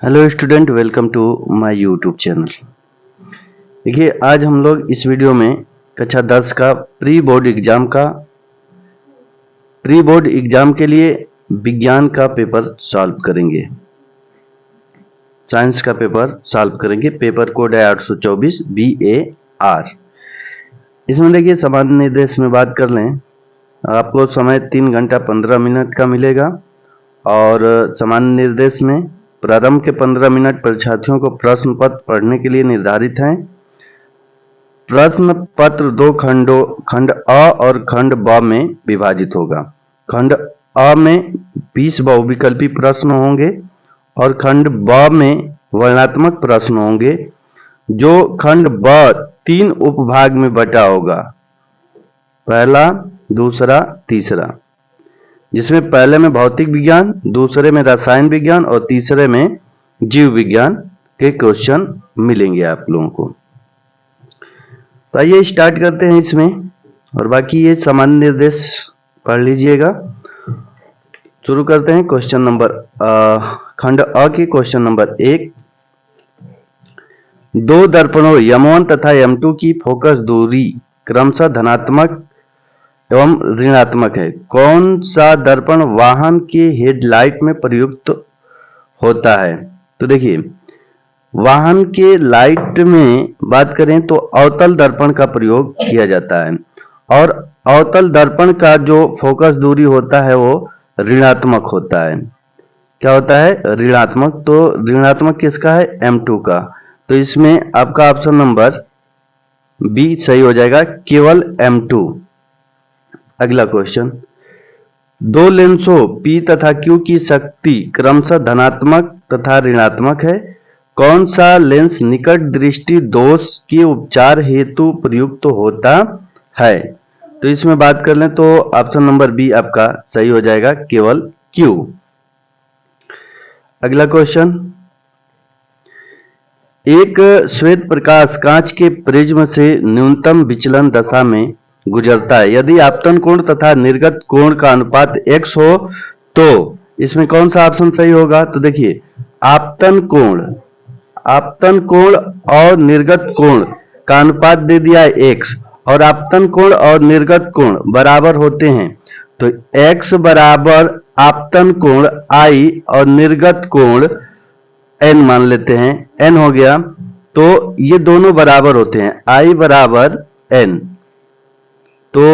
Hello student, welcome to my YouTube channel. देखिए, आज हम लोग इस वीडियो में कक्षा 10 का प्री बोर्ड एग्जाम के लिए विज्ञान का पेपर सॉल्व करेंगे। साइंस का पेपर सॉल्व करेंगे। पेपर कोड है 824 BAR। इसमें देखिए, सामान्य निर्देश में बात कर लें, आपको समय 3 घंटा 15 मिनट का मिलेगा और सामान्य निर्देश में प्रारंभ के 15 मिनट परीक्षार्थियों को प्रश्न पत्र पढ़ने के लिए निर्धारित हैं। प्रश्न पत्र दो खंड अ और खंड ब में विभाजित होगा। खंड अ में 20 बहुविकल्पी प्रश्न होंगे और खंड ब में वर्णनात्मक प्रश्न होंगे। जो खंड ब 3 उपभाग में बटा होगा, पहला, दूसरा, तीसरा, जिसमें पहले में भौतिक विज्ञान, दूसरे में रसायन विज्ञान और तीसरे में जीव विज्ञान के क्वेश्चन मिलेंगे आप लोगों को। तो आइए स्टार्ट करते हैं इसमें, और बाकी ये सामान्य निर्देश पढ़ लीजिएगा। शुरू करते हैं क्वेश्चन नंबर खंड अ के क्वेश्चन नंबर 1। दो दर्पणों M1 तथा M2 की फोकस दूरी क्रमशः धनात्मक एवं ऋणात्मक है। कौन सा दर्पण वाहन के हेडलाइट में प्रयुक्त होता है? तो देखिए, वाहन के लाइट में बात करें तो अवतल दर्पण का प्रयोग किया जाता है और अवतल दर्पण का जो फोकस दूरी होता है वो ऋणात्मक होता है। क्या होता है? ऋणात्मक। तो ऋणात्मक किसका है? M2 का। तो इसमें आपका ऑप्शन नंबर बी सही हो जाएगा, केवल M2। अगला क्वेश्चन, दो लेंसों P तथा Q की शक्ति क्रमशः धनात्मक तथा ऋणात्मक है। कौन सा लेंस निकट दृष्टि दोष के उपचार हेतु प्रयुक्त होता है? तो इसमें बात कर लें तो ऑप्शन नंबर बी आपका सही हो जाएगा, केवल Q। अगला क्वेश्चन, एक श्वेत प्रकाश कांच के प्रिज्म से न्यूनतम विचलन दशा में गुजरता है। यदि आपतन कोण तथा निर्गत कोण का अनुपात x हो तो इसमें कौन सा ऑप्शन सही होगा? तो देखिए, आपतन कोण और निर्गत कोण का अनुपात दे दिया है x, और आपतन कोण और निर्गत कोण बराबर होते हैं। तो x बराबर आपतन कोण I और निर्गत कोण n मान लेते हैं, n हो गया। तो ये दोनों बराबर होते हैं, I बराबर n। तो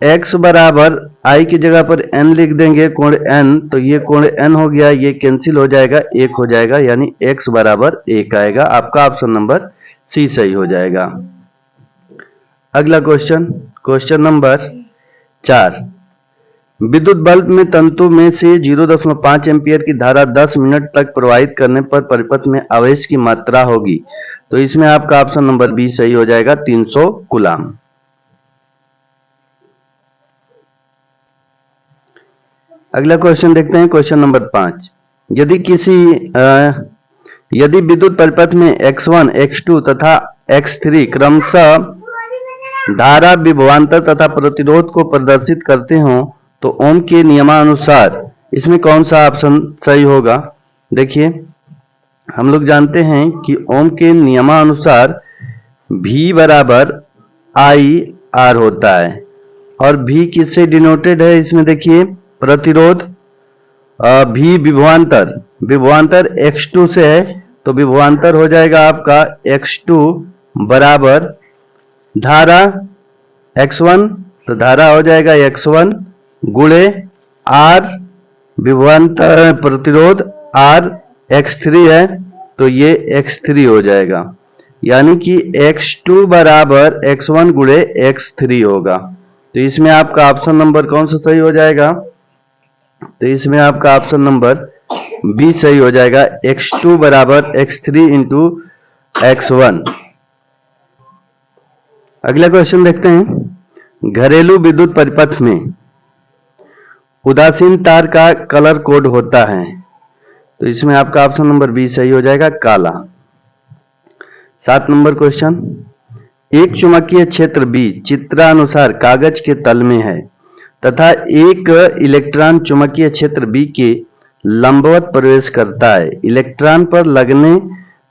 x बराबर I की जगह पर n लिख देंगे, कोण n, तो ये कोण n हो गया, ये कैंसिल हो जाएगा, 1 हो जाएगा, यानी x बराबर 1 आएगा। आपका ऑप्शन नंबर सी सही हो जाएगा। अगला क्वेश्चन, क्वेश्चन नंबर 4। विद्युत बल्ब में तंतु में से 0.5 एम्पियर की धारा 10 मिनट तक प्रवाहित करने पर परिपथ में आवेश की मात्रा होगी। तो इसमें आपका ऑप्शन नंबर बी सही हो जाएगा, 300 कूलाम। अगला क्वेश्चन देखते हैं, क्वेश्चन नंबर 5। यदि विद्युत परिपथ में x1, x2 तथा x3 क्रमशः धारा, विभवांतर तथा प्रतिरोध को प्रदर्शित करते हो तो ओम के नियमानुसार इसमें कौन सा ऑप्शन सही होगा? देखिए, हम लोग जानते हैं कि ओम के नियमानुसार V बराबर IR होता है, और V किससे डिनोटेड है? इसमें देखिए, प्रतिरोध, V विभवांतर x2 से है, तो विभवांतर हो जाएगा आपका x2 बराबर धारा x1, तो धारा हो जाएगा x1 गुणे R, विभवांतर प्रतिरोध R x3 है, तो ये x3 हो जाएगा, यानी कि x2 बराबर x1 गुणे x3 होगा। तो इसमें आपका ऑप्शन नंबर कौन सा सही हो जाएगा? तो इसमें आपका ऑप्शन नंबर बी सही हो जाएगा, x2 बराबर x3 इंटू x1। अगला क्वेश्चन देखते हैं, घरेलू विद्युत परिपथ में उदासीन तार का कलर कोड होता है। तो इसमें आपका ऑप्शन नंबर बी सही हो जाएगा, काला। 7 नंबर क्वेश्चन, एक चुंबकीय क्षेत्र B चित्रानुसार कागज के तल में है तथा एक इलेक्ट्रॉन चुंबकीय क्षेत्र B के लंबवत प्रवेश करता है। इलेक्ट्रॉन पर लगने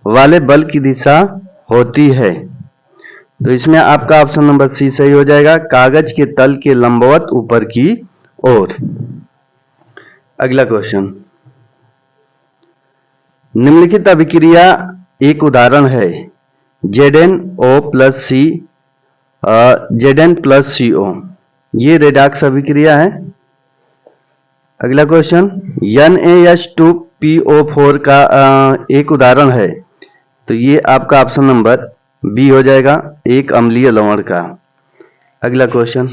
वाले बल की दिशा होती है। तो इसमें आपका ऑप्शन नंबर सी सही हो जाएगा, कागज के तल के लंबवत ऊपर की ओर। अगला क्वेश्चन, निम्नलिखित अभिक्रिया एक उदाहरण है। ZnO प्लस सी Zn प्लस CO, ये रेडॉक्स अभिक्रिया है। अगला क्वेश्चन, NaH2PO4 का एक उदाहरण है। तो ये आपका ऑप्शन नंबर बी हो जाएगा, एक अम्लीय लवण का। अगला क्वेश्चन,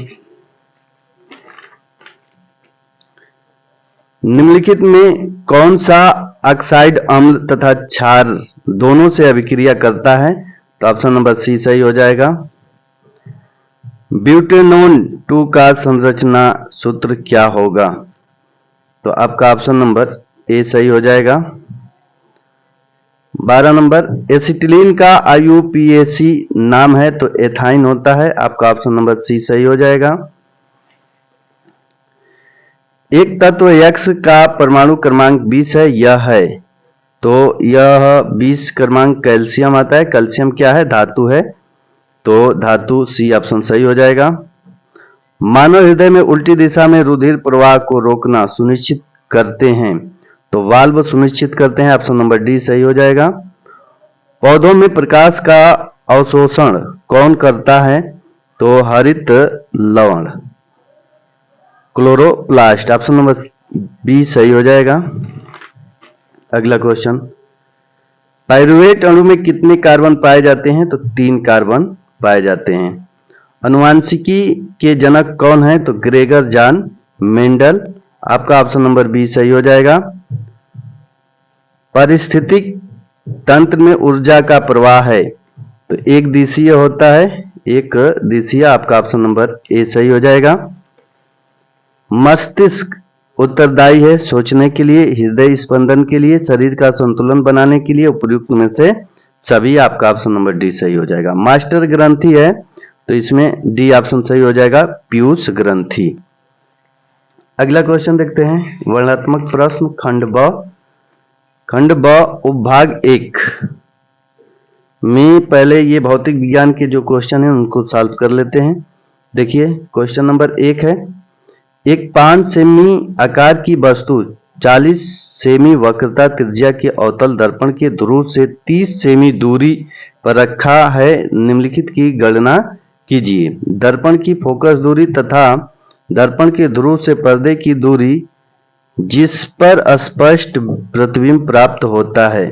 निम्नलिखित में कौन सा ऑक्साइड अम्ल तथा क्षार दोनों से अभिक्रिया करता है? तो ऑप्शन नंबर सी सही हो जाएगा। ब्यूटेनॉन 2 का संरचना सूत्र क्या होगा? तो आपका ऑप्शन नंबर ए सही हो जाएगा। 12 नंबर, एसिटिलीन का IUPAC नाम है तो एथाइन होता है। आपका ऑप्शन नंबर सी सही हो जाएगा। एक तत्व X का परमाणु क्रमांक 20 है, यह है। तो यह 20 क्रमांक कैल्शियम आता है। कैल्शियम क्या है? धातु है, तो धातु सी ऑप्शन सही हो जाएगा। मानव हृदय में उल्टी दिशा में रुधिर प्रवाह को रोकना सुनिश्चित करते हैं, तो वाल्व सुनिश्चित करते हैं। ऑप्शन नंबर डी सही हो जाएगा। पौधों में प्रकाश का अवशोषण कौन करता है? तो हरित लवण, क्लोरोप्लास्ट। ऑप्शन नंबर बी सही हो जाएगा। अगला क्वेश्चन, पाइरुवेट अणु में कितने कार्बन पाए जाते हैं? तो 3 कार्बन पाए जाते हैं। अनुवांशिकी के जनक कौन है? तो ग्रेगर जॉन मेंडल। आपका ऑप्शन नंबर बी सही हो जाएगा। पारिस्थितिक तंत्र में ऊर्जा का प्रवाह है, तो एक दिशीय होता है, एक दिशीय। आपका ऑप्शन नंबर ए सही हो जाएगा। मस्तिष्क उत्तरदायी है सोचने के लिए, हृदय स्पंदन के लिए, शरीर का संतुलन बनाने के लिए, उपयुक्त में से सभी। आपका ऑप्शन नंबर डी सही हो जाएगा। मास्टर ग्रंथि है, तो इसमें डी ऑप्शन सही हो जाएगा, पीयूष ग्रंथि। अगला क्वेश्चन देखते हैं, वर्णनात्मक प्रश्न खंड ब उपभाग 1 में पहले ये भौतिक विज्ञान के जो क्वेश्चन है उनको सॉल्व कर लेते हैं। देखिए क्वेश्चन नंबर 1 है, एक 5 सेमी आकार की वस्तु 40 सेमी वक्रता त्रिज्या के अवतल दर्पण के ध्रुव से 30 सेमी दूरी पर रखा है, निम्नलिखित की गणना कीजिए। दर्पण की फोकस दूरी तथा दर्पण के ध्रुव से पर्दे की दूरी जिस पर स्पष्ट प्रतिबिंब प्राप्त होता है।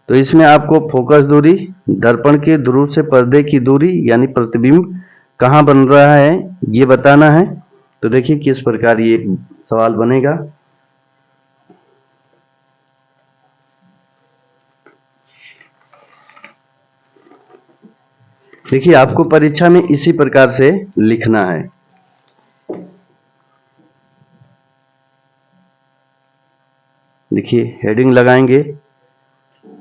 तो इसमें आपको फोकस दूरी, दर्पण के ध्रुव से पर्दे की दूरी यानी प्रतिबिंब कहाँ बन रहा है ये बताना है। तो देखिए किस प्रकार ये सवाल बनेगा। देखिए आपको परीक्षा में इसी प्रकार से लिखना है। देखिए हेडिंग लगाएंगे,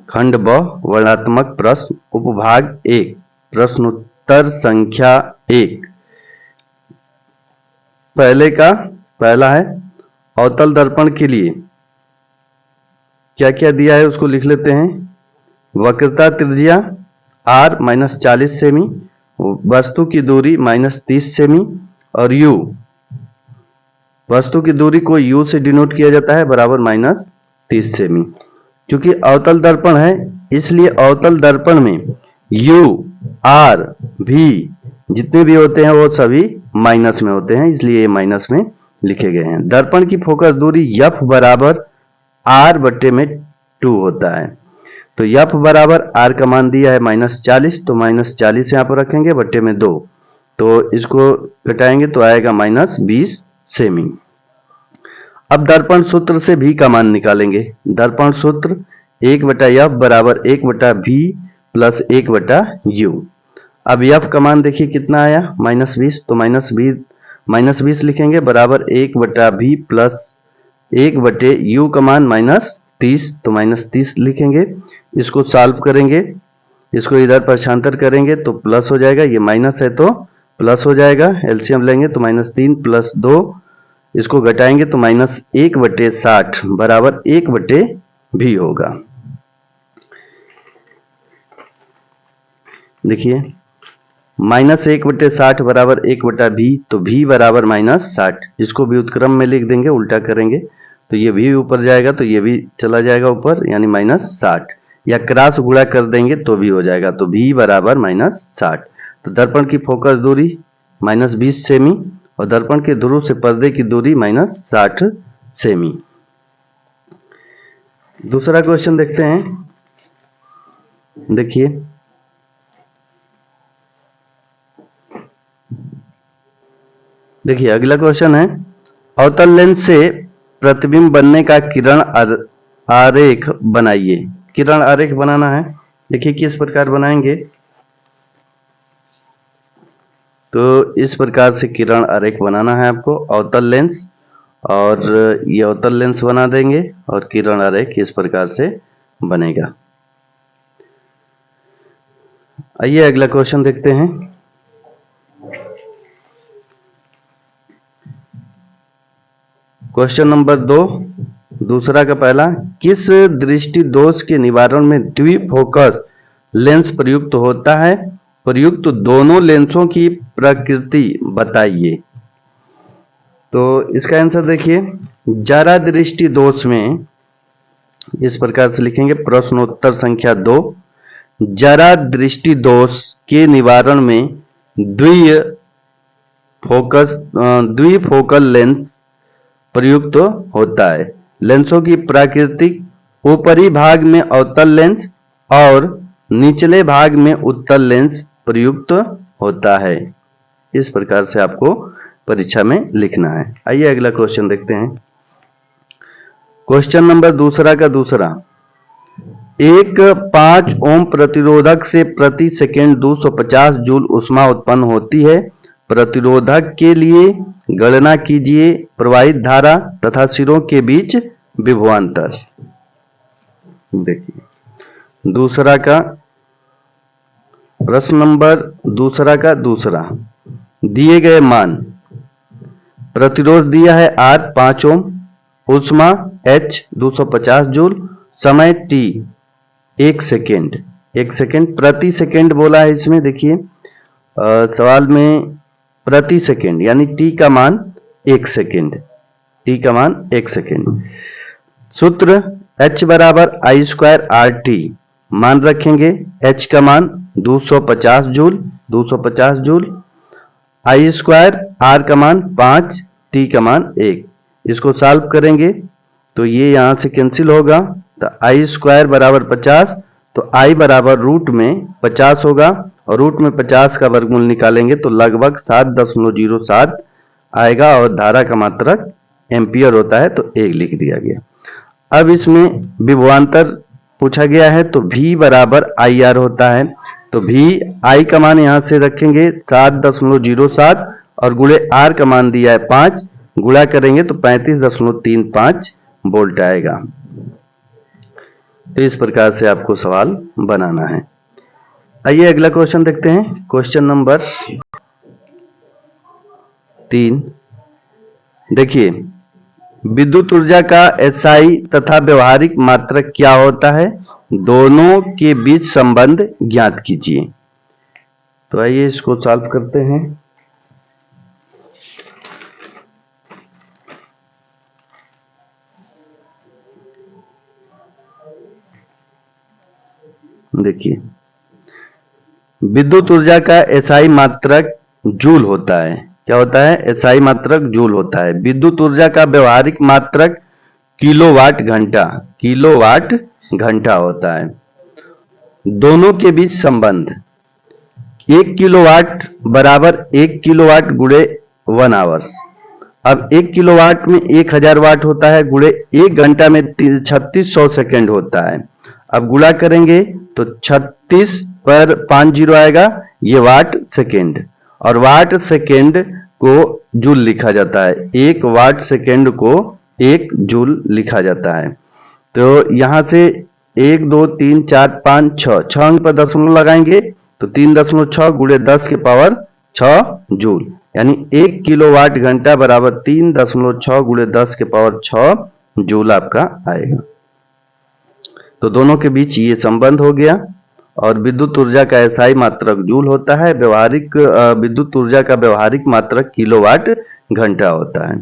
खंड ब वर्णनात्मक प्रश्न उपभाग 1 प्रश्नोत्तर संख्या 1। पहला है अवतल दर्पण के लिए क्या क्या दिया है उसको लिख लेते हैं। वक्रता त्रिज्या r -40 सेमी, वस्तु की दूरी -30 सेमी और u, वस्तु की दूरी को u से डिनोट किया जाता है बराबर -30 सेमी। क्योंकि अवतल दर्पण है इसलिए अवतल दर्पण में u, r, v जितने भी होते हैं वो सभी माइनस में होते हैं, इसलिए ये माइनस में लिखे गए हैं। दर्पण की फोकस दूरी f बराबर r बट्टे में 2 होता है। तो f बराबर r का मान दिया है -40, तो -40 यहाँ पर रखेंगे बट्टे में 2, तो इसको घटाएंगे तो आएगा -20 सेमी। अब दर्पण सूत्र से v का मान निकालेंगे। दर्पण सूत्र 1/f बराबर 1/v प्लस 1/u। अब f का मान देखिए कितना आया -20, तो -20 लिखेंगे बराबर 1/v प्लस 1/u का मान -30, तो -30 लिखेंगे। इसको सॉल्व करेंगे, इसको इधर पक्षांतर करेंगे तो प्लस हो जाएगा, ये माइनस है तो प्लस हो जाएगा। एलसीएम लेंगे तो -3 + 2 इसको घटाएंगे तो -1/60 बराबर 1/v होगा। देखिए -1/60 बराबर 1/v, तो v बराबर -60। इसको भी उत्क्रम में लिख देंगे, उल्टा करेंगे तो ये v ऊपर जाएगा तो ये भी चला जाएगा ऊपर, यानी -60, या क्रॉस गुणा कर देंगे तो भी हो जाएगा, तो v बराबर -60। तो दर्पण की फोकस दूरी -20 सेमी और दर्पण के ध्रुव से पर्दे की दूरी -60 सेमी। दूसरा क्वेश्चन देखते हैं। देखिए अगला क्वेश्चन है, अवतल लेंस से प्रतिबिंब बनने का किरण आरेख बनाइए। किरण आरेख बनाना है, देखिए किस प्रकार बनाएंगे। तो इस प्रकार से किरण आरेख बनाना है आपको, अवतल लेंस, और ये अवतल लेंस बना देंगे और किरण आरेख इस प्रकार से बनेगा। आइए अगला क्वेश्चन देखते हैं। क्वेश्चन नंबर 2, दूसरा का पहला, किस दृष्टि दोष के निवारण में द्विफोकस लेंस प्रयुक्त होता है? प्रयुक्त दोनों लेंसों की प्रकृति बताइए। तो इसका आंसर देखिए, जरा दृष्टि दोष में इस प्रकार से लिखेंगे, प्रश्नोत्तर संख्या 2, जरा दृष्टि दोष के निवारण में द्विफोकल लेंस प्रयुक्त होता है। लेंसों की प्राकृतिक ऊपरी भाग में अवतल लेंस और निचले भाग में उत्तल लेंस प्रयुक्त होता है। इस प्रकार से आपको परीक्षा में लिखना है। आइए अगला क्वेश्चन देखते हैं। क्वेश्चन नंबर दूसरा का दूसरा, एक 5 ओम प्रतिरोधक से प्रति सेकेंड 250 जूल ऊष्मा उत्पन्न होती है। प्रतिरोधक के लिए गणना कीजिए प्रवाहित धारा तथा सिरों के बीच विभवांतर। देखिए दूसरा का प्रश्न नंबर दूसरा का दूसरा, दिए गए मान, प्रतिरोध दिया है R 5 ओम, ऊष्मा H 250 जूल, समय T 1 सेकेंड, 1 सेकेंड प्रति सेकेंड बोला है इसमें। देखिए सवाल में प्रति सेकेंड यानी t का मान 1 सेकेंड, t का मान 1 सेकेंड। सूत्र h बराबर I स्क्वायर RT, मान रखेंगे h का मान 250 joule, 250 joule, I square R का मान 5, t का मान 1। इसको सॉल्व करेंगे तो ये यहाँ से कैंसिल होगा, तो I स्क्वायर बराबर 50, तो I बराबर रूट में 50 होगा और रूट में 50 का वर्गमूल निकालेंगे तो लगभग 7.07 आएगा और धारा का मात्रक एम्पियर होता है तो 1 लिख दिया गया। अब इसमें विभवांतर पूछा गया है तो V बराबर IR होता है, तो V I का मान यहां से रखेंगे 7.07 और गुणे R का मान दिया है 5, गुणा करेंगे तो 35.35 वोल्ट आएगा। तो इस प्रकार से आपको सवाल बनाना है। आइए अगला क्वेश्चन देखते हैं। क्वेश्चन नंबर 3, देखिए विद्युत ऊर्जा का SI तथा व्यवहारिक मात्रक क्या होता है? दोनों के बीच संबंध ज्ञात कीजिए। तो आइए इसको सॉल्व करते हैं। देखिए विद्युत ऊर्जा का SI मात्रक जूल होता है। क्या होता है? SI मात्रक जूल होता है। विद्युत ऊर्जा का व्यवहारिक मात्रक किलोवाट घंटा, किलोवाट घंटा होता है। दोनों के बीच संबंध, 1 किलोवाट बराबर 1 किलोवाट गुणे 1 आवर्स। अब 1 किलोवाट में 1000 वाट होता है, गुणे 1 घंटा में 3600 सेकेंड होता है। अब गुणा करेंगे तो 36 पर 5 जीरो आएगा, ये वाट सेकेंड, और वाट सेकेंड को जूल लिखा जाता है। 1 वाट सेकेंड को 1 जूल लिखा जाता है। तो यहां से 1 2 3 4 5 6, 6 अंक पर दशमलव लगाएंगे तो 3.6 गुणे 10 के पावर 6 जूल, यानी 1 किलोवाट घंटा बराबर 3.6 गुणे 10 के पावर 6 जूल आपका आएगा। तो दोनों के बीच ये संबंध हो गया। और विद्युत ऊर्जा का एसआई मात्रक जूल होता है, व्यवहारिक विद्युत ऊर्जा का व्यवहारिक मात्रक किलोवाट घंटा होता है।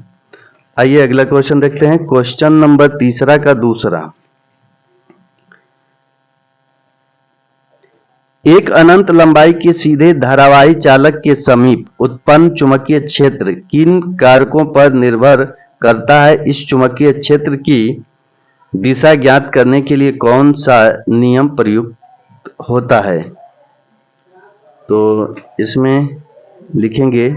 आइए अगला क्वेश्चन देखते हैं। क्वेश्चन नंबर तीसरा का दूसरा, एक अनंत लंबाई के सीधे धारावाही चालक के समीप उत्पन्न चुंबकीय क्षेत्र किन कारकों पर निर्भर करता है? इस चुंबकीय क्षेत्र की दिशा ज्ञात करने के लिए कौन सा नियम प्रयुक्त होता है? तो इसमें लिखेंगे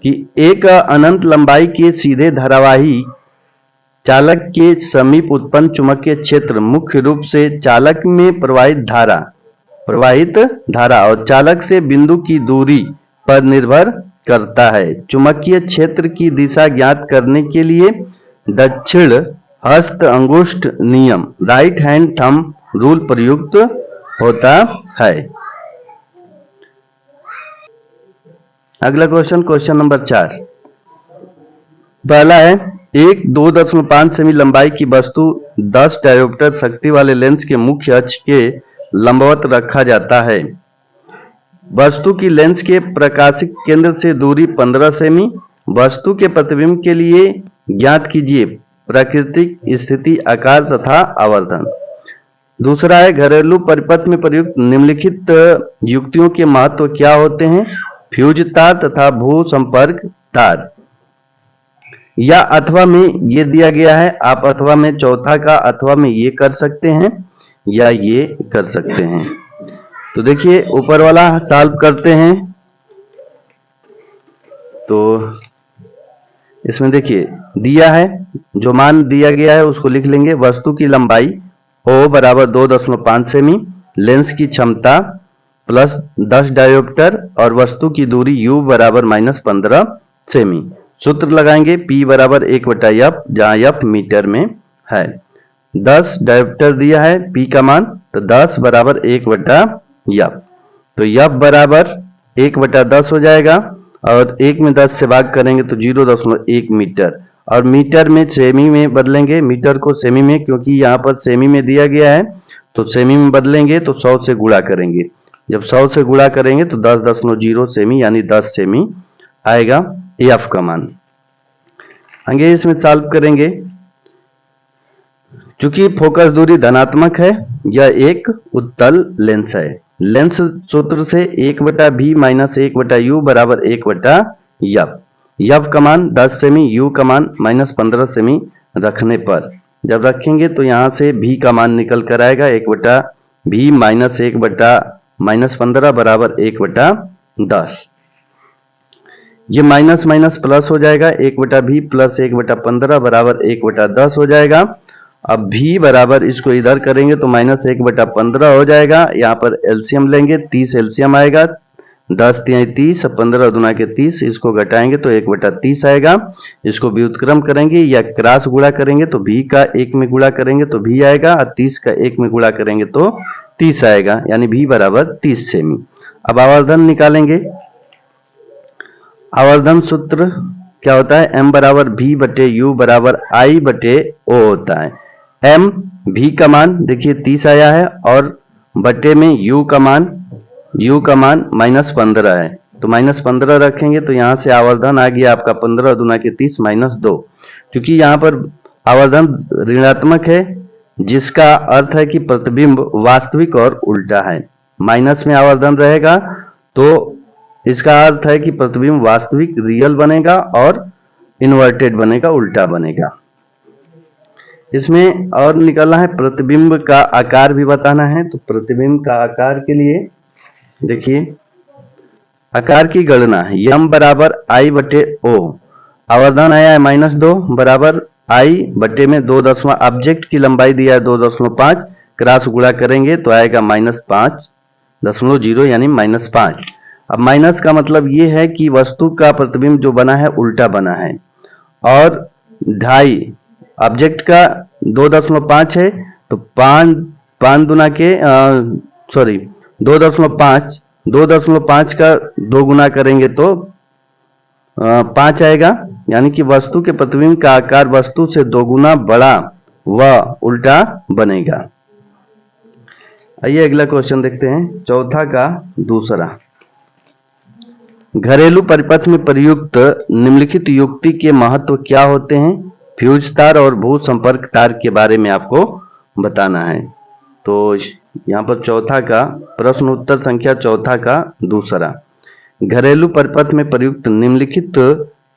कि एक अनंत लंबाई के सीधे धारावाही चालक के समीप उत्पन्न चुंबकीय क्षेत्र मुख्य रूप से चालक में प्रवाहित धारा और चालक से बिंदु की दूरी पर निर्भर करता है। चुंबकीय क्षेत्र की दिशा ज्ञात करने के लिए दक्षिण हस्त अंगुष्ठ नियम राइट हैंड थंब रूल प्रयुक्त होता है। अगला क्वेश्चन, क्वेश्चन नंबर 4। पहला है, एक 2.5 सेमी लंबाई की वस्तु 10 डायोप्टर शक्ति वाले लेंस के मुख्य अक्ष के लंबवत रखा जाता है। वस्तु की लेंस के प्रकाशिक केंद्र से दूरी 15 सेमी। वस्तु के प्रतिबिंब के लिए ज्ञात कीजिए प्राकृतिक स्थिति, आकार तथा आवर्धन। दूसरा है, घरेलू परिपथ में प्रयुक्त निम्नलिखित युक्तियों के महत्व क्या होते हैं? फ्यूज तार तथा भू संपर्क तार। या अथवा में ये दिया गया है, आप अथवा में चौथा का अथवा में ये कर सकते हैं या ये कर सकते हैं। तो देखिए ऊपर वाला सॉल्व करते हैं। तो इसमें देखिए दिया है, जो मान दिया गया है उसको लिख लेंगे। वस्तु की लंबाई O बराबर 2.5 सेमी, लेंस की क्षमता प्लस 10 डायोप्टर और वस्तु की दूरी U बराबर -15 सेमी। सूत्र लगाएंगे P बराबर 1/F, जहां F मीटर में है। 10 डायोप्टर दिया है, P का मान, तो 10 बराबर 1/F। तो F बराबर 1/10 हो जाएगा और 1 में 10 से भाग करेंगे तो 0.1 मीटर। और मीटर में सेमी में बदलेंगे, मीटर को सेमी में, क्योंकि यहाँ पर सेमी में दिया गया है तो सेमी में बदलेंगे तो 100 से गुणा करेंगे। जब 100 से गुणा करेंगे तो 10.0 सेमी यानी 10 सेमी आएगा F का मान। आगे इसमें सॉल्व करेंगे। चूंकि फोकस दूरी धनात्मक है, यह एक उत्तल लेंस है। लेंस सूत्र से 1/V - 1/U बराबर 1/F। F का मान 10 सेमी, U का मान -15 सेमी रखने पर, जब रखेंगे तो यहाँ से V का मान निकल कर आएगा 1/V - 1/-15 बराबर 1/10। ये माइनस माइनस प्लस हो जाएगा, 1/V प्लस 1/15 बराबर 1/10 हो जाएगा। अब V बराबर इसको इधर करेंगे तो -1/15 हो जाएगा। यहाँ पर एलसीएम लेंगे, 30 एलसीएम आएगा, 10 × 30, 15 दूना के 30, इसको घटाएंगे तो 1/30 आएगा। इसको व्युत्क्रम करेंगे या क्रॉस गुणा करेंगे तो V का 1 में गुणा करेंगे तो V आएगा और 30 का 1 में गुणा करेंगे तो 30 आएगा, यानी V बराबर 30 सेमी। अब आवर्धन निकालेंगे। आवर्धन सूत्र क्या होता है? M बराबर V/U बराबर I/O होता है। M V का मान देखिए 30 आया है और बटे में U का मान -15 है, तो -15 रखेंगे तो यहाँ से आवर्धन आ गया आपका 15 दूना के 30 -2। क्योंकि यहाँ पर आवर्धन ऋणात्मक है, जिसका अर्थ है कि प्रतिबिंब वास्तविक और उल्टा है। माइनस में आवर्धन रहेगा तो इसका अर्थ है कि प्रतिबिंब वास्तविक रियल बनेगा और इन्वर्टेड बनेगा, उल्टा बनेगा। इसमें और निकालना है, प्रतिबिंब का आकार भी बताना है। तो प्रतिबिंब का आकार के लिए देखिए आकार की गणना है। M बराबर I/O, आवर्धन आया है -2 बराबर I/में 2 ऑब्जेक्ट की लंबाई दिया है 2.5, क्रॉस गुणा करेंगे तो आएगा -5.0 यानी -5। अब माइनस का मतलब ये है कि वस्तु का प्रतिबिंब जो बना है उल्टा बना है, और 2.5 ऑब्जेक्ट का 2.5 है तो 5 दूना के 2.5 2.5 का 2 गुना करेंगे तो 5 आएगा, यानी कि वस्तु के प्रतिबिंब का आकार वस्तु से 2 गुना बड़ा व उल्टा बनेगा। आइए अगला क्वेश्चन देखते हैं, चौथा का दूसरा। घरेलू परिपथ में प्रयुक्त निम्नलिखित युक्ति के महत्व क्या होते हैं? फ्यूज तार और भू संपर्क तार के बारे में आपको बताना है। तो यहाँ पर चौथा का प्रश्न उत्तर संख्या चौथा का दूसरा, घरेलू परिपथ में प्रयुक्त निम्नलिखित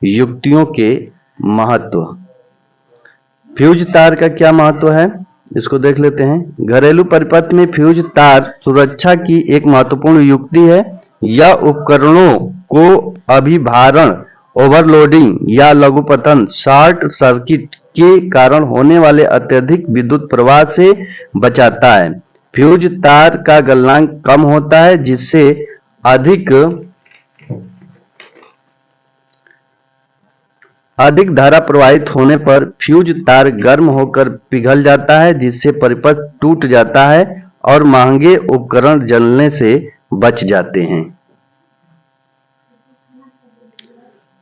युक्तियों के महत्व। फ्यूज तार का क्या महत्व है, इसको देख लेते हैं। घरेलू परिपथ में फ्यूज तार सुरक्षा की एक महत्वपूर्ण युक्ति है। यह उपकरणों को अभिभारण, ओवरलोडिंग या लघुपतन, शॉर्ट सर्किट के कारण होने वाले अत्यधिक विद्युत प्रवाह से बचाता है। फ्यूज तार का गलनांक कम होता है, जिससे अधिक धारा प्रवाहित होने पर फ्यूज तार गर्म होकर पिघल जाता है, जिससे परिपथ टूट जाता है और महंगे उपकरण जलने से बच जाते हैं।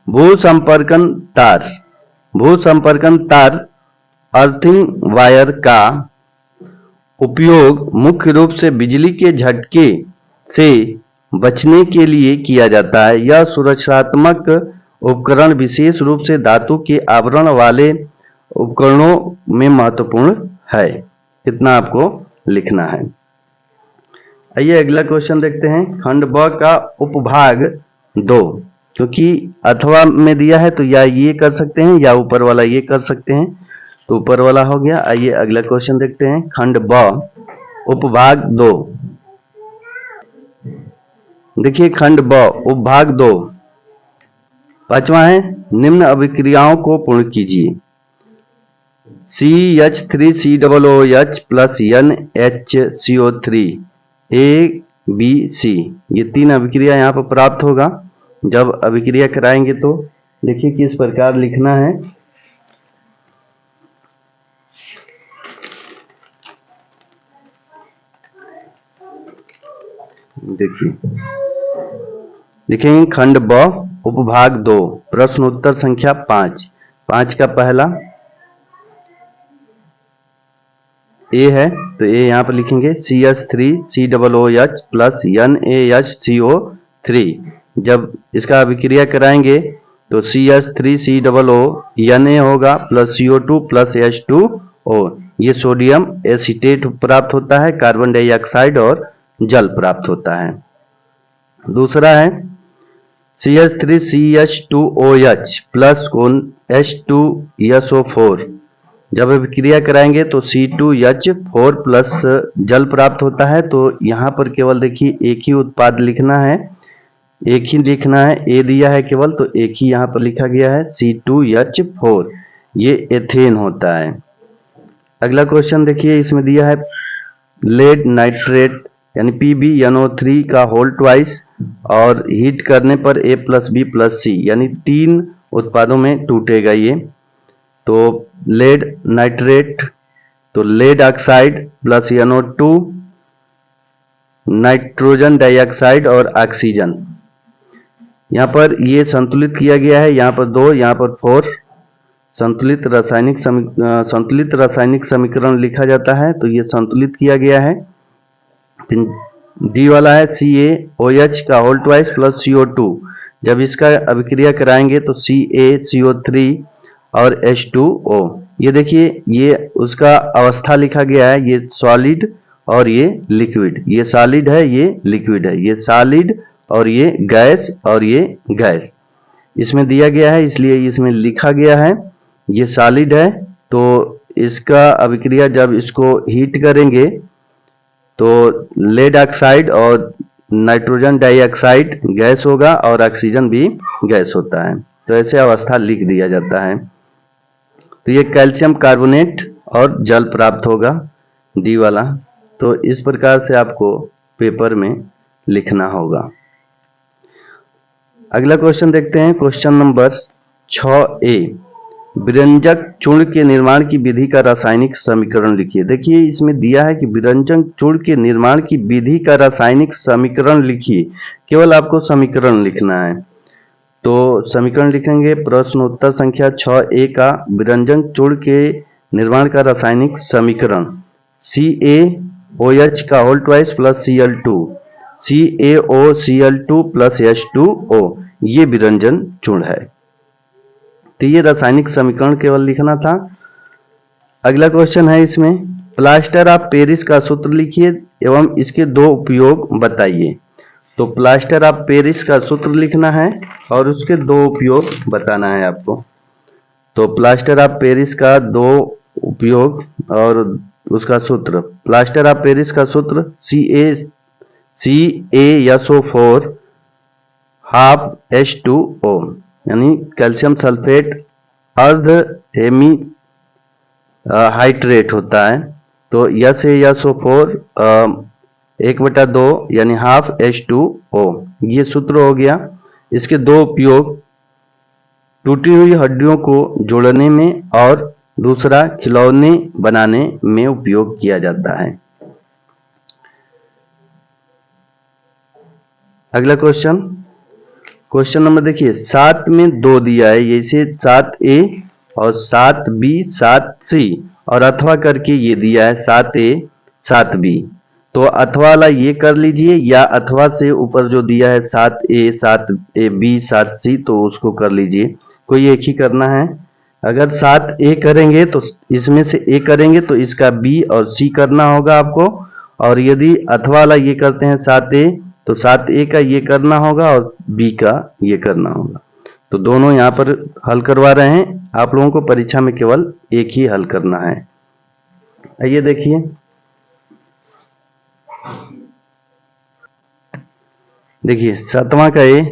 भूसंपर्कन तार। भूसंपर्कन तार अर्थिंग वायर का उपयोग मुख्य रूप से बिजली के झटके से बचने के लिए किया जाता है। यह सुरक्षात्मक उपकरण विशेष रूप से धातु के आवरण वाले उपकरणों में महत्वपूर्ण है। इतना आपको लिखना है। आइए अगला क्वेश्चन देखते हैं, खंड ब का उपभाग 2। क्योंकि अथवा में दिया है तो या ये कर सकते हैं या ऊपर वाला ये कर सकते हैं, तो ऊपर वाला हो गया। आइए अगला क्वेश्चन देखते हैं, खंड ब उपभाग 2। देखिए खंड ब उपभाग 2 पांचवा है, निम्न अभिक्रियाओं को पूर्ण कीजिए। CH3COOH प्लस NHCO3 ABC, ये 3 अभिक्रिया यहाँ पर प्राप्त होगा। जब अभिक्रिया कराएंगे तो देखिए किस प्रकार लिखना है। देखिए लिखेंगे खंड ब उपभाग 2 प्रश्न उत्तर संख्या 5। 5 का पहला ए है, तो ए यहाँ पर लिखेंगे CH3COOH प्लस NaHCO3। जब इसका अभिक्रिया कराएंगे तो CH3COO Na होगा प्लस CO2 प्लस H2O, ये सोडियम एसीटेट प्राप्त होता है, कार्बन डाइऑक्साइड और जल प्राप्त होता है। दूसरा है CH3CH2OH प्लस H2SO4। जब अभिक्रिया कराएंगे तो C2H4 प्लस जल प्राप्त होता है। तो यहाँ पर केवल देखिए एक ही उत्पाद लिखना है, एक ही लिखना है। ए दिया है केवल, तो एक ही यहाँ पर लिखा गया है C2H4, ये एथेन होता है। अगला क्वेश्चन देखिए, इसमें दिया है लेड नाइट्रेट यानी PbNO3 का होल ट्वाइस और हीट करने पर A plus B plus C, यानी 3 उत्पादों में टूटेगा ये। तो लेड नाइट्रेट, तो lead oxide plus NO2, nitrogen dioxide और ऑक्सीजन। यहाँ पर ये संतुलित किया गया है, यहाँ पर 2, यहाँ पर 4। संतुलित रासायनिक समीकरण लिखा जाता है, तो ये संतुलित किया गया है। डी वाला है CaOH का होल ट्वाइस प्लस CO2। जब इसका अभिक्रिया कराएंगे तो CaCO3 और H2O। ये देखिए ये उसका अवस्था लिखा गया है, ये सॉलिड और ये लिक्विड, ये सॉलिड है ये लिक्विड है, ये सॉलिड और ये गैस और ये गैस इसमें दिया गया है, इसलिए इसमें लिखा गया है ये सॉलिड है। तो इसका अभिक्रिया जब इसको हीट करेंगे तो लेड ऑक्साइड और नाइट्रोजन डाइऑक्साइड गैस होगा और ऑक्सीजन भी गैस होता है। तो ऐसे अवस्था लिख दिया जाता है। तो ये कैल्शियम कार्बोनेट और जल प्राप्त होगा, डी वाला। तो इस प्रकार से आपको पेपर में लिखना होगा। अगला क्वेश्चन देखते हैं, क्वेश्चन नंबर 6A। विरंजक चूर्ण के निर्माण की विधि का रासायनिक समीकरण लिखिए। देखिए इसमें दिया है कि विरंजक चूर्ण के निर्माण की विधि का रासायनिक समीकरण लिखिए। केवल आपको समीकरण लिखना है। तो समीकरण लिखेंगे प्रश्न उत्तर संख्या 6A का विरंजक चूर्ण के निर्माण का रासायनिक समीकरण CaOH का whole twice plus Cl2 CaOCl2 plus H2O, ये विरंजन चूर्ण है। तो ये रासायनिक समीकरण केवल लिखना था। अगला क्वेश्चन है इसमें प्लास्टर ऑफ पेरिस का सूत्र लिखिए एवं इसके दो उपयोग बताइए। तो प्लास्टर ऑफ पेरिस का सूत्र लिखना है और उसके दो उपयोग बताना है आपको। तो प्लास्टर ऑफ पेरिस का दो उपयोग और उसका सूत्र, प्लास्टर ऑफ पेरिस का सूत्र CaSO4 हाफ H2O, यानी कैल्शियम सल्फेट अर्ध हेमी हाइड्रेट होता है। तो SaSO4 1/2 यानी हाफ H2O, ये सूत्र हो गया। इसके दो उपयोग, टूटी हुई हड्डियों को जोड़ने में और दूसरा खिलौने बनाने में उपयोग किया जाता है। अगला क्वेश्चन नंबर देखिए 7 में 2 दिया है, जैसे 7A और 7B 7C और अथवा करके ये दिया है 7A 7B। तो अथवा वाला ये कर लीजिए या अथवा से ऊपर जो दिया है 7A 7B 7C तो उसको कर लीजिए, कोई एक ही करना है। अगर 7A करेंगे तो इसमें से A करेंगे तो इसका B और C करना होगा आपको, और यदि अथवा वाला ये करते हैं 7A तो 7A का ये करना होगा और B का ये करना होगा। तो दोनों यहाँ पर हल करवा रहे हैं, आप लोगों को परीक्षा में केवल एक ही हल करना है। आइए देखिए, देखिए 7वां का A,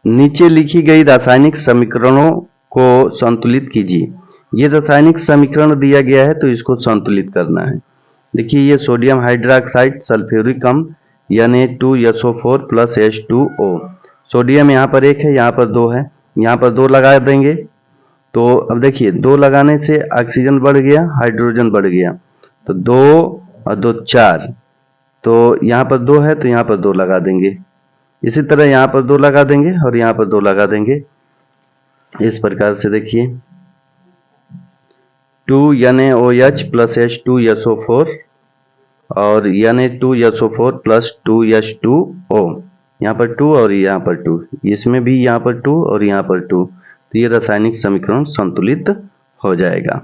नीचे लिखी गई रासायनिक समीकरणों को संतुलित कीजिए। ये रासायनिक समीकरण दिया गया है तो इसको संतुलित करना है। देखिए ये सोडियम हाइड्रोक्साइड सल्फ्यूरिक अम्ल Na2SO4 प्लस H2O, सोडियम यहाँ पर 1 है, यहाँ पर 2 है, यहाँ पर 2 लगा देंगे। तो अब देखिए 2 लगाने से ऑक्सीजन बढ़ गया, हाइड्रोजन बढ़ गया, तो 2 और 2 4, तो यहाँ पर 2 है तो यहाँ पर 2 लगा देंगे। इसी तरह यहाँ पर 2 लगा देंगे और यहाँ पर 2 लगा देंगे। इस प्रकार से देखिए 2 NaOH प्लस H2SO4 और Na2SO4 प्लस 2H2O, यहाँ पर 2 और यहाँ पर 2, इसमें भी यहाँ पर 2 और यहाँ पर 2, तो ये रासायनिक समीकरण संतुलित हो जाएगा।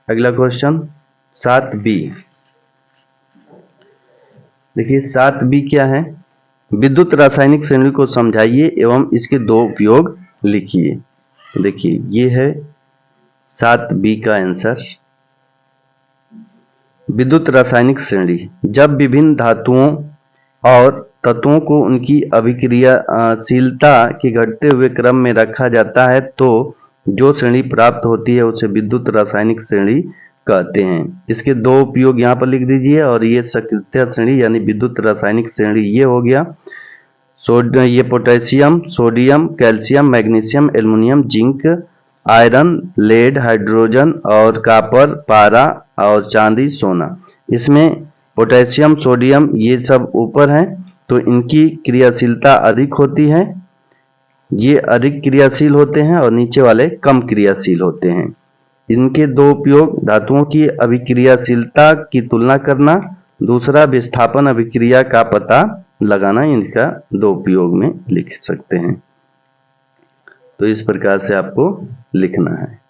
अगला क्वेश्चन 7B, देखिए 7B क्या है, विद्युत रासायनिक श्रेणी को समझाइए एवं इसके दो उपयोग लिखिए। तो देखिए ये है 7B का आंसर। विद्युत रासायनिक श्रेणी, जब विभिन्न धातुओं और तत्वों को उनकी अभिक्रियाशीलता के घटते हुए क्रम में रखा जाता है तो जो श्रेणी प्राप्त होती है उसे विद्युत रासायनिक श्रेणी कहते हैं। इसके दो उपयोग यहाँ पर लिख दीजिए, और ये सक्रिय श्रेणी यानी विद्युत रासायनिक श्रेणी ये हो गया। ये potassium, sodium, calcium, magnesium, aluminium, zinc, iron, lead, hydrogen और कॉपर, पारा और चांदी, सोना। इसमें पोटेशियम, सोडियम ये सब ऊपर हैं तो इनकी क्रियाशीलता अधिक होती है, ये अधिक क्रियाशील होते हैं और नीचे वाले कम क्रियाशील होते हैं। इनके दो उपयोग, धातुओं की अभिक्रियाशीलता की तुलना करना, दूसरा विस्थापन अभिक्रिया का पता लगाना, इनका दो उपयोग में लिख सकते हैं। तो इस प्रकार से आपको लिखना है।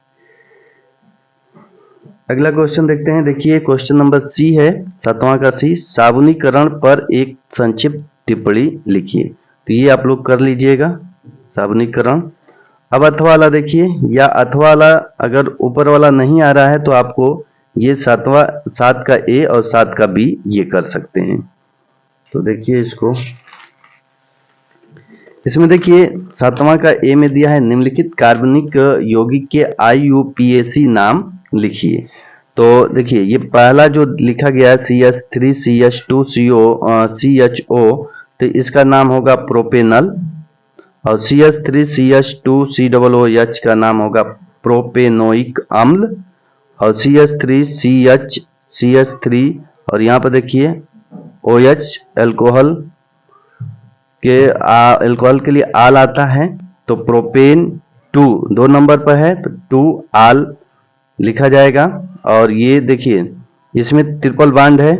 अगला क्वेश्चन देखते हैं। देखिए क्वेश्चन नंबर C है, 7वां का C, साबुनीकरण पर एक संक्षिप्त टिप्पणी लिखिए। तो ये आप लोग कर लीजिएगा साबुनीकरण। अब अथवा वाला देखिए, या अथवा वाला अगर ऊपर वाला नहीं आ रहा है तो आपको ये 7 का A और 7 का B ये कर सकते हैं। तो देखिए इसको, इसमें देखिए 7वां का A में दिया है निम्नलिखित कार्बनिक यौगिक के IUPAC नाम लिखिए। तो देखिए ये पहला जो लिखा गया है CH3 CH2 CHO, तो इसका नाम होगा प्रोपेनल, और CH3 CH2 COOH का नाम होगा प्रोपेनोइक अम्ल, और CH3 CH3, और यहाँ पर देखिए OH एल्कोहल के लिए आल आता है, तो प्रोपेन 2 2 नंबर पर है तो 2 आल लिखा जाएगा। और ये देखिए इसमें ट्रिपल बॉन्ड है,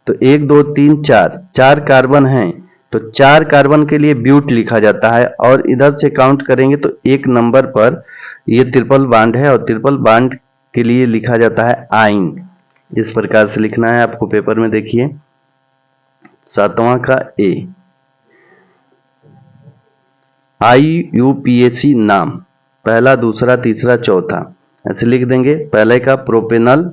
तो 1 2 3 4 कार्बन हैं, तो 4 कार्बन के लिए ब्यूट लिखा जाता है, और इधर से काउंट करेंगे तो 1 नंबर पर ये ट्रिपल बॉन्ड है, और ट्रिपल बॉन्ड के लिए लिखा जाता है आइन। इस प्रकार से लिखना है आपको पेपर में। देखिए 7वां का ए, IUPAC नाम, पहला दूसरा तीसरा चौथा ऐसे लिख देंगे। पहले का प्रोपेनल,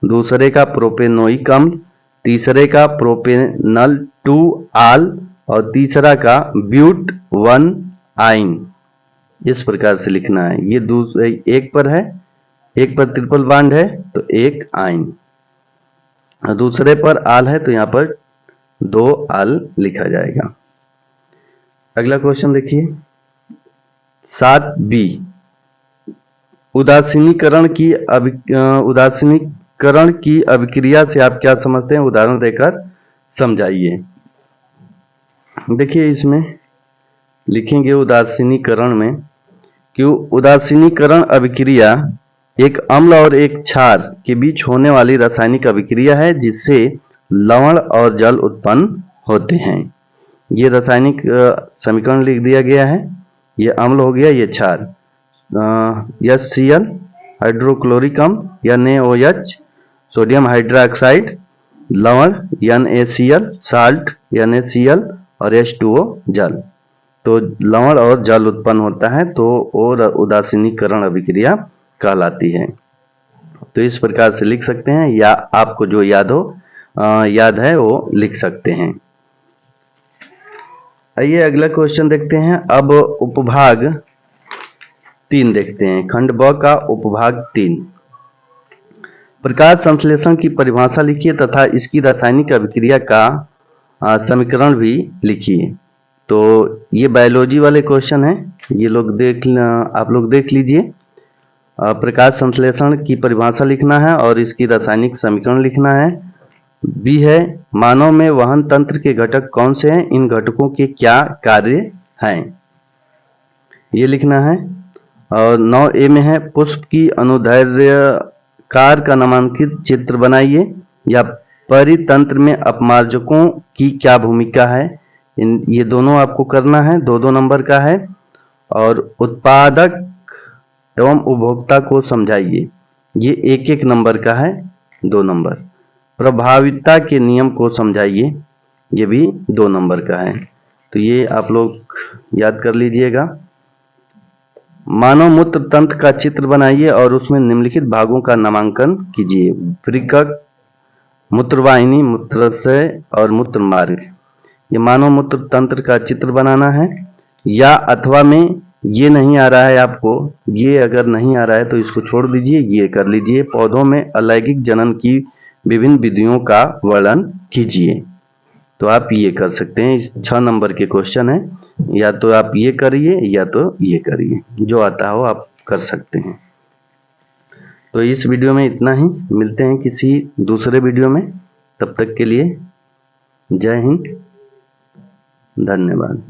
दूसरे का प्रोपेनोइक अम्ल, तीसरे का प्रोपेनल 2 आल, और तीसरा का ब्यूट 1 आइन। इस प्रकार से लिखना है। ये दूसरे एक पर है, एक पर ट्रिपल बॉन्ड है तो 1 आइन, दूसरे पर आल है तो यहाँ पर 2 आल लिखा जाएगा। अगला क्वेश्चन देखिए 7B, उदासीनीकरण की अभिक्रिया से आप क्या समझते हैं, उदाहरण देकर समझाइए। देखिए इसमें लिखेंगे उदासीनीकरण में कि उदासीनीकरण अभिक्रिया एक अम्ल और एक क्षार के बीच होने वाली रासायनिक अभिक्रिया है जिससे लवण और जल उत्पन्न होते हैं। ये रासायनिक समीकरण लिख दिया गया है। ये अम्ल हो गया, ये क्षार HCl हाइड्रोक्लोरिक अम्ल NaOH, सोडियम हाइड्रोक्साइड लवण NaCl, साल्ट NaCl, और H2O जल। तो लवण और जल उत्पन्न होता है तो और उदासीनीकरण अभिक्रिया कहलाती है। तो इस प्रकार से लिख सकते हैं, या आपको जो याद है वो लिख सकते हैं। आइए अगला क्वेश्चन देखते हैं। अब उपभाग 3 देखते हैं, खंड ब का उपभाग 3। प्रकाश संश्लेषण की परिभाषा लिखिए तथा इसकी रासायनिक अभिक्रिया का समीकरण भी लिखिए। तो ये बायोलॉजी वाले क्वेश्चन है, ये आप लोग देख लीजिए। प्रकाश संश्लेषण की परिभाषा लिखना है और इसकी रासायनिक समीकरण लिखना है। बी है मानव में वहन तंत्र के घटक कौन से हैं, इन घटकों के क्या कार्य हैं, ये लिखना है। और 9A में है पुष्प की अनुदैर्घ्यकार का नामांकित चित्र बनाइए, या परितंत्र में अपमार्जकों की क्या भूमिका है, ये दोनों आपको करना है, 2-2 नंबर का है। और उत्पादक एवं उपभोक्ता को समझाइए, ये 1-1 नंबर का है, 2 नंबर। प्रभाविता के नियम को समझाइए, ये भी 2 नंबर का है। तो ये आप लोग याद कर लीजिएगा। मानव मूत्र तंत्र का चित्र बनाइए और उसमें निम्नलिखित भागों का नामांकन कीजिए। वृक्क, मूत्रवाहिनी, मूत्राशय और मूत्र मार्ग। ये मानव मूत्र तंत्र का चित्र बनाना है। या अथवा में ये नहीं आ रहा है आपको, ये अगर नहीं आ रहा है तो इसको छोड़ दीजिए, ये कर लीजिए। पौधों में अलैंगिक जनन की विभिन्न विधियों का वर्णन कीजिए। तो आप ये कर सकते हैं। 6 नंबर के क्वेश्चन है, या तो आप ये करिए या तो ये करिए, जो आता हो आप कर सकते हैं। तो इस वीडियो में इतना ही, मिलते हैं किसी दूसरे वीडियो में। तब तक के लिए जय हिंद, धन्यवाद।